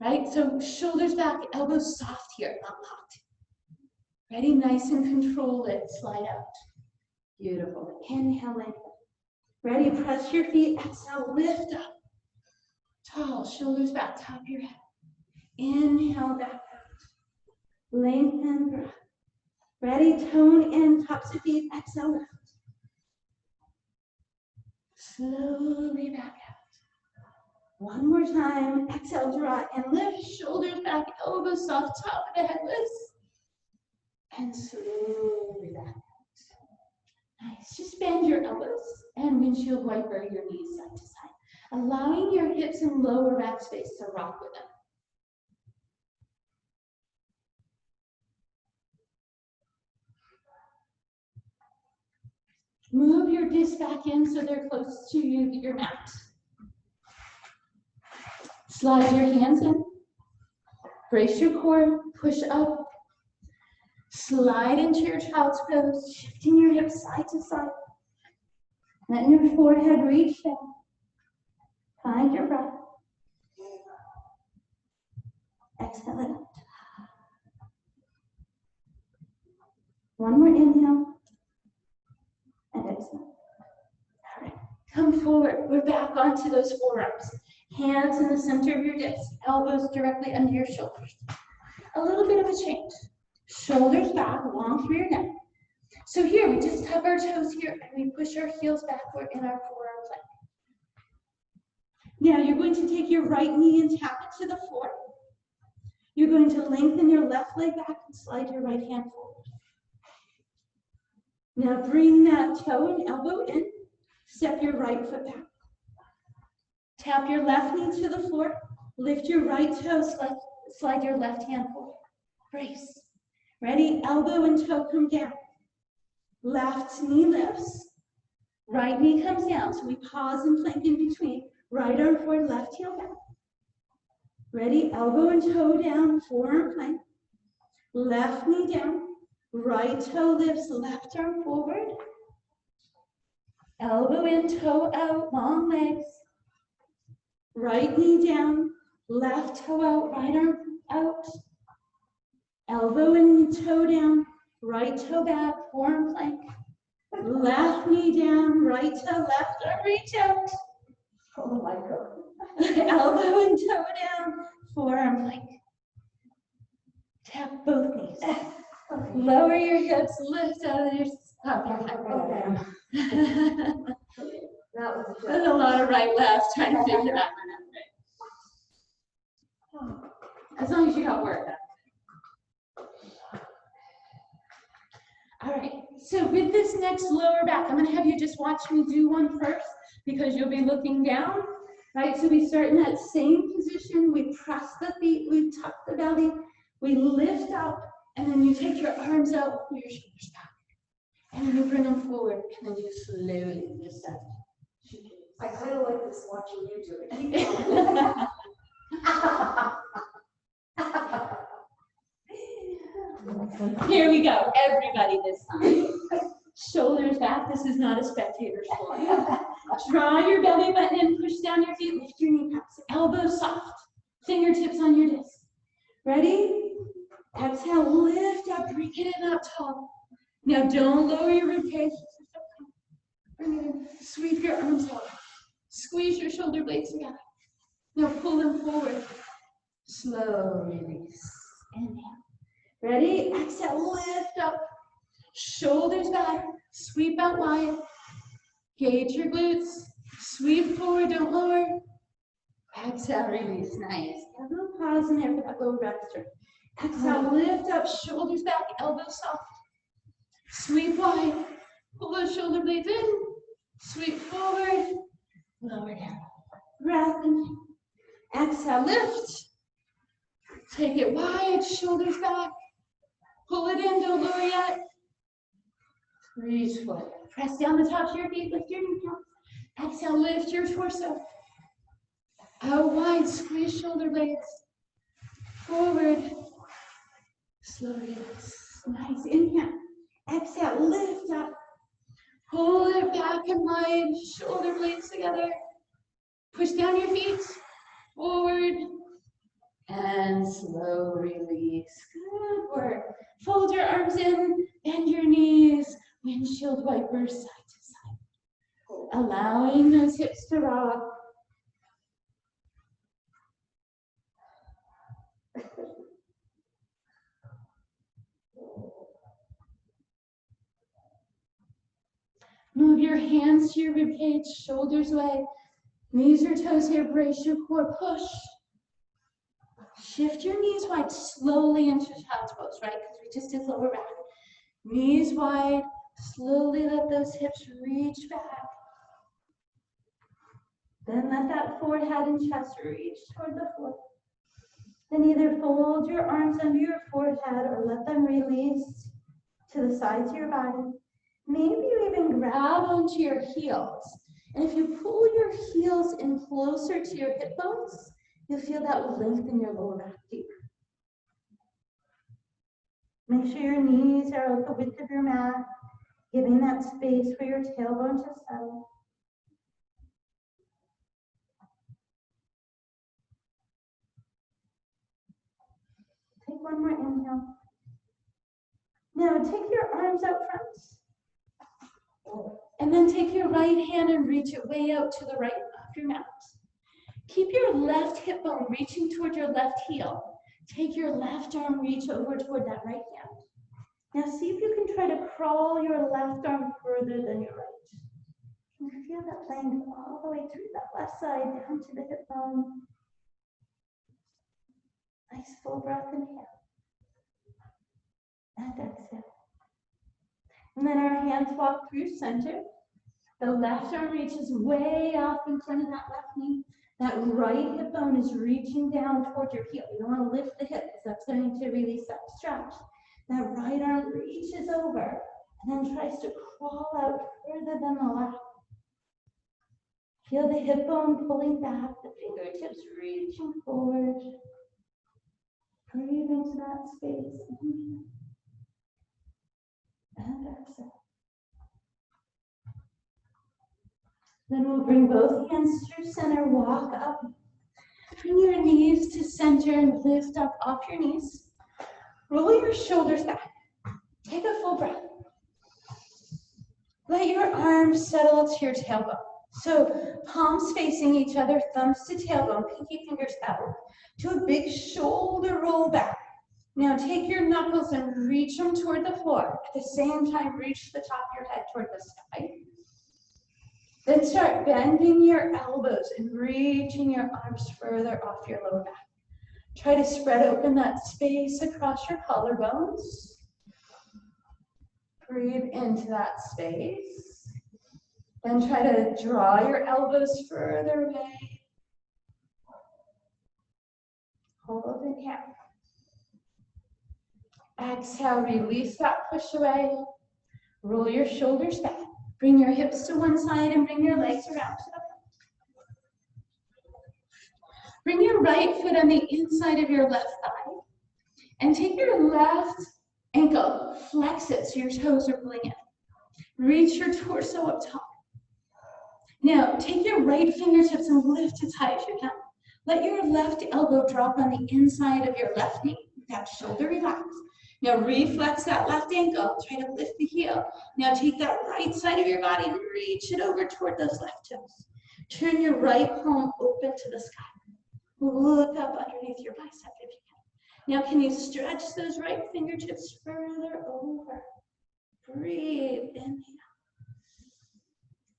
Right, so shoulders back, elbows soft here, not locked. Ready, nice and control it, slide out. Beautiful. Inhale, lengthen. Ready, press your feet, exhale, lift up. Tall, shoulders back, top of your head. Inhale, back out. Lengthen breath. Ready, tone in, tops of feet, exhale, lift. Slowly back out. One more time, exhale, draw and lift, shoulders back, elbows soft, top of the head lifts. And slowly back out. Nice, just bend your elbows and windshield wiper your knees side to side, allowing your hips and lower back space to rock with them. Move your discs back in so they're close to your mat. Slide your hands in. Brace your core, push up. Slide into your child's pose, shifting your hips side to side. Letting your forehead reach down. Find your breath. Exhale it out. One more inhale. And exhale. All right. Come forward. We're back onto those forearms. Hands in the center of your disc. Elbows directly under your shoulders. A little bit of a change. Shoulders back, long through your neck. So here, we just tap our toes here and we push our heels backward in our forearm plank. Now you're going to take your right knee and tap it to the floor. You're going to lengthen your left leg back and slide your right hand forward. Now bring that toe and elbow in. Step your right foot back. Tap your left knee to the floor. Lift your right toe, slide your left hand forward. Brace. Ready? Elbow and toe come down. Left knee lifts. Right knee comes down. So we pause and plank in between. Right arm forward, left heel back. Ready? Elbow and toe down, forearm plank. Left knee down. Right toe lifts, left arm forward. Elbow in, toe out, long legs. Right knee down, left toe out, right arm out. Elbow in, toe down, right toe back, forearm plank. Left knee down, right toe, left arm reach out. Oh my God. Elbow and toe down, forearm plank. Tap both knees. Okay. Lower your hips, lift out of your top. Okay. That was a There's a lot of right, left, trying to figure that one out. As long as you got work done. All right, so with this next lower back, I'm gonna have you just watch me do one first because you'll be looking down, right? So we start in that same position, we press the feet, we tuck the belly, we lift up, and then you take your arms out, pull your shoulders back. And then you bring them forward, and then you slowly descend. I kind of like this watching you do it. Keep going. Here we go, everybody this time. Shoulders back, this is not a spectator sport. Draw your belly button in, push down your feet, lift your kneecaps. Elbows soft, fingertips on your disc. Ready? Exhale, lift up, bring it in up tall. Now don't lower your ribcage. Bring it in, sweep your arms out. Squeeze your shoulder blades together. Now pull them forward. Slow release. Inhale. Ready? Exhale, lift up. Shoulders back. Sweep out wide. Gauge your glutes. Sweep forward, don't lower. Exhale, release. Nice. Have a little pause in there for that low register. Exhale, lift up. Shoulders back, elbows soft. Sweep wide. Pull those shoulder blades in. Sweep forward. Lower down. Breath in. Exhale, lift. Take it wide, shoulders back. Pull it in, don't lower yet. Reach forward. Press down the tops of your feet, lift your kneecaps. Exhale, lift your torso. Out wide, squeeze shoulder blades. Forward. Slow release. Nice. Inhale. Exhale, lift up. Pull it back and wide, shoulder blades together. Push down your feet. Forward. And slow release. Good work. Fold your arms in, bend your knees. Windshield wipers side to side. Allowing those hips to rock. Move your hands to your ribcage, shoulders away. Knees or toes here, brace your core, push. Shift your knees wide slowly into child's pose, right? Because we just did lower back. Knees wide, slowly let those hips reach back. Then let that forehead and chest reach toward the floor. Then either fold your arms under your forehead or let them release to the sides of your body. Maybe you even grab onto your heels. And if you pull your heels in closer to your hip bones, You'll feel that will lengthen your lower back deeper. Make sure your knees are at the width of your mat, giving that space for your tailbone to settle. Take one more inhale. Now take your arms out front. And then take your right hand and reach it way out to the right of your mat. Keep your left hip bone reaching toward your left heel. Take your left arm, reach over toward that right hand. Now see if you can try to crawl your left arm further than your right. You can feel that length all the way through that left side down to the hip bone. Nice full breath, inhale. And exhale. And then our hands walk through center. The left arm reaches way off in front of that left knee. That right hip bone is reaching down toward your heel. You don't want to lift the hip because that's going to release that stretch. That right arm reaches over and then tries to crawl out further than the left. Feel the hip bone pulling back, the fingertips reaching forward. Breathe into that space. And exhale. Then we'll bring both hands through center, walk up. Bring your knees to center and lift up off your knees. Roll your shoulders back. Take a full breath. Let your arms settle to your tailbone. So palms facing each other, thumbs to tailbone, pinky fingers out. To a big shoulder roll back. Now take your knuckles and reach them toward the floor. At the same time, reach the top of your head toward the sky. Then start bending your elbows and reaching your arms further off your lower back. Try to spread open that space across your collarbones. Breathe into that space. Then try to draw your elbows further away. Hold in here. Exhale, release that push away. Roll your shoulders back. Bring your hips to one side and bring your legs around to the front. Bring your right foot on the inside of your left thigh. And take your left ankle, flex it so your toes are pulling in. Reach your torso up top. Now, take your right fingertips and lift as high as you can. Let your left elbow drop on the inside of your left knee. That shoulder relax. Now reflex that left ankle, try to lift the heel. Now take that right side of your body and reach it over toward those left toes. Turn your right palm open to the sky. Look up underneath your bicep if you can. Now can you stretch those right fingertips further over? Breathe, inhale.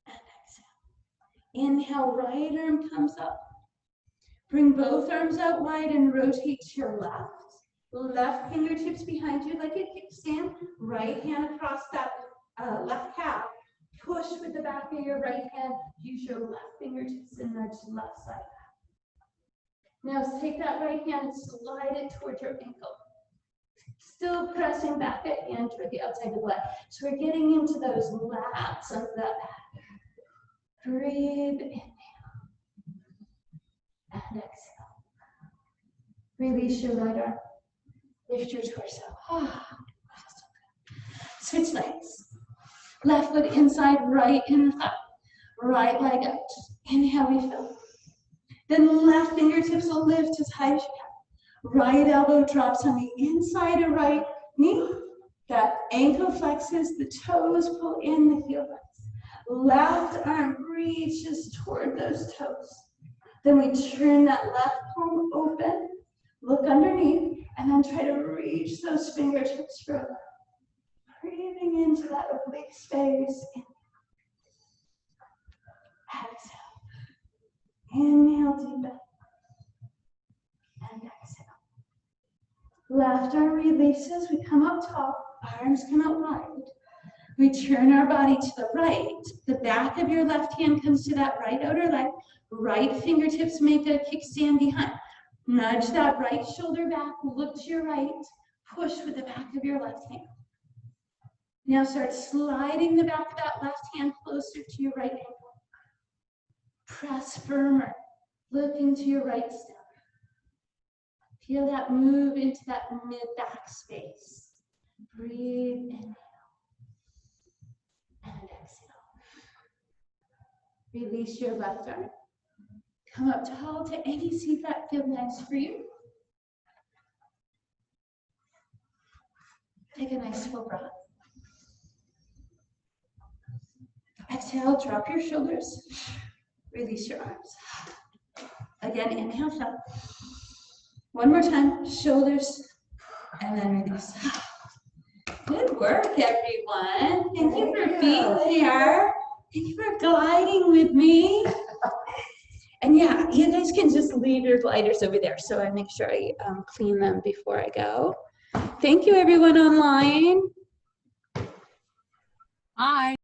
And exhale. Inhale, right arm comes up. Bring both arms out wide and rotate to your left. Left fingertips behind you like a kickstand. Right hand across that left calf. Push with the back of your right hand. Use your left fingertips and nudge the left side. Now take that right hand and slide it towards your ankle. Still pressing back that hand toward the outside of the leg. So we're getting into those lats of the back. Breathe, inhale. And exhale. Release your right arm. Lift your torso. Switch legs. Left foot inside, right in the thigh. Right leg out. Inhale, refill. Then left fingertips will lift as high as you can. Right elbow drops on the inside of right knee. That ankle flexes, the toes pull in, the heel bends. Left arm reaches toward those toes. Then we turn that left palm open. Look underneath. And then try to reach those fingertips further. Breathing into that oblique space. Exhale. Inhale deep breath. And exhale. Left arm releases. We come up tall. Arms come out wide. We turn our body to the right. The back of your left hand comes to that right outer leg. Right fingertips make a kickstand behind. Nudge that right shoulder back, look to your right, push with the back of your left hand. Now start sliding the back of that left hand closer to your right ankle. Press firmer, look into your right step. Feel that move into that mid-back space. Breathe, inhale, and exhale. Release your left arm. Come up tall to any seat that feels nice for you. Take a nice full breath. Exhale, drop your shoulders. Release your arms. Again, inhale, shut. One more time, shoulders, and then release. Good work, everyone. Thank you for being here. Thank you for gliding with me. And yeah, you guys can just leave your gliders over there. So I make sure I clean them before I go. Thank you, everyone online. Hi.